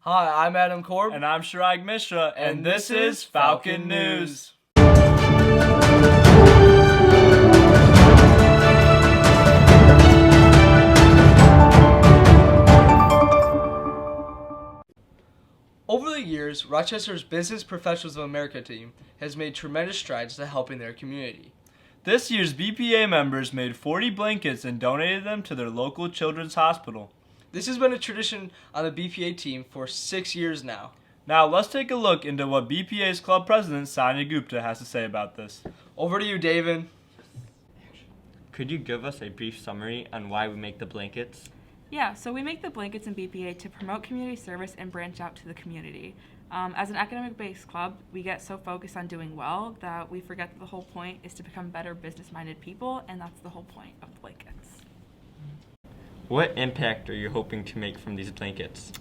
Hi, I'm Adam Korb. And I'm Shirag Mishra, and this is Falcon News. Over the years, Rochester's Business Professionals of America team has made tremendous strides to helping their community. This year's BPA members made 40 blankets and donated them to their local children's hospital. This has been a tradition on the BPA team for 6 years now. Now let's take a look into what BPA's club president Sanya Gupta has to say about this. Over to you, David. Could you give us a brief summary on why we make the blankets? Yeah, so we make the blankets in BPA to promote community service and branch out to the community. As an academic-based club, we get so focused on doing well that we forget that the whole point is to become better business-minded people, and that's the whole point of the blankets. What impact are you hoping to make from these blankets?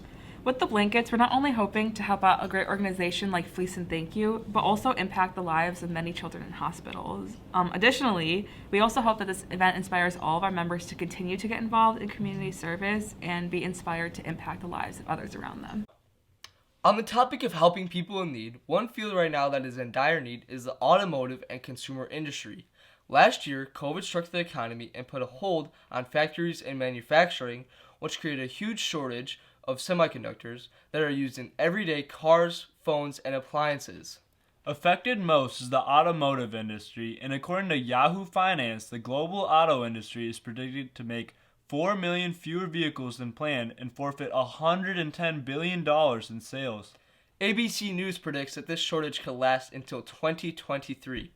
With the blankets, we're not only hoping to help out a great organization like Fleece and Thank You, but also impact the lives of many children in hospitals. Additionally, we also hope that this event inspires all of our members to continue to get involved in community service and be inspired to impact the lives of others around them. On the topic of helping people in need, one field right now that is in dire need is the automotive and consumer industry. Last year, COVID struck the economy and put a hold on factories and manufacturing, which created a huge shortage of semiconductors that are used in everyday cars, phones, and appliances. Affected most is the automotive industry, and according to Yahoo Finance, the global auto industry is predicted to make 4 million fewer vehicles than planned and forfeit $110 billion in sales. ABC News predicts that this shortage could last until 2023.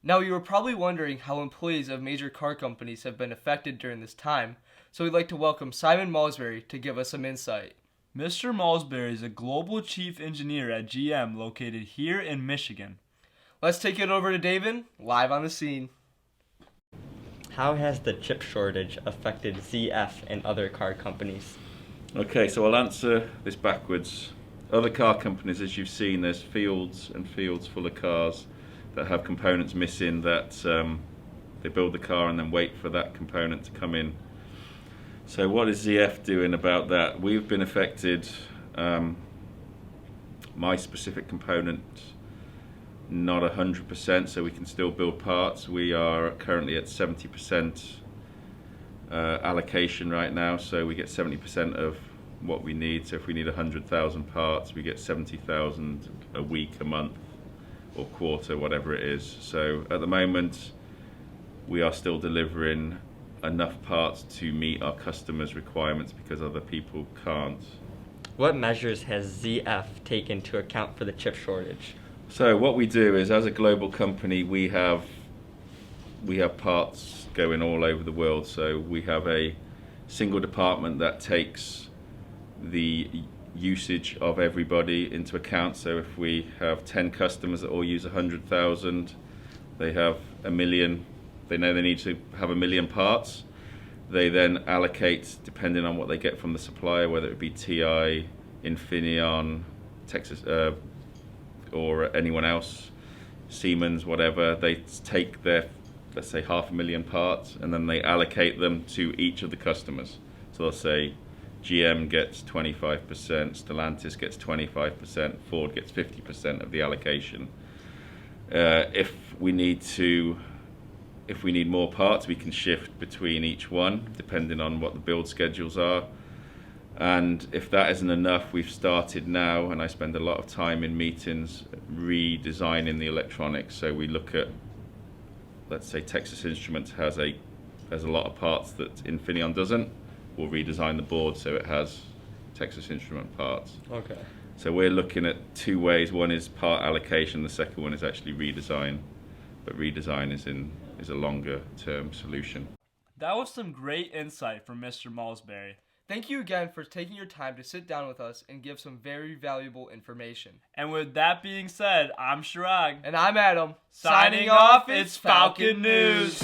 Now, you were probably wondering how employees of major car companies have been affected during this time, so we'd like to welcome Simon Malsbury to give us some insight. Mr. Malsbury is a global chief engineer at GM located here in Michigan. Let's take it over to David, live on the scene. How has the chip shortage affected ZF and other car companies? Okay, so I'll answer this backwards. Other car companies, as you've seen, there's fields and fields full of cars that have components missing that they build the car and then wait for that component to come in. So what is ZF doing about that? We've been affected. My specific component, not 100%, so we can still build parts. We are currently at 70% allocation right now, so we get 70% of what we need. So if we need 100,000 parts, we get 70,000 a week, a month, or quarter, whatever it is. So at the moment, we are still delivering enough parts to meet our customers' requirements because other people can't. What measures has ZF taken to account for the chip shortage? So what we do is, as a global company, we have parts going all over the world. So we have a single department that takes the usage of everybody into account. So if we have 10 customers that all use 100,000, they have a million, they know they need to have a million parts. They then allocate, depending on what they get from the supplier, whether it be TI, Infineon, Texas, or anyone else, Siemens, whatever. They take their, let's say, 500,000 parts, and then they allocate them to each of the customers. So they'll say GM gets 25%, Stellantis gets 25%, Ford gets 50% of the allocation. If we need more parts, we can shift between each one, depending on what the build schedules are. And if that isn't enough, we've started now, and I spend a lot of time in meetings redesigning the electronics. So we look at, let's say Texas Instruments has a lot of parts that Infineon doesn't. We'll redesign the board so it has Texas Instrument parts. Okay. So we're looking at two ways. One is part allocation, the second one is actually redesign. But redesign is a longer term solution. That was some great insight from Mr. Malsbury. Thank you again for taking your time to sit down with us and give some very valuable information. And with that being said, I'm Shirag. And I'm Adam. Signing off, it's Falcon News.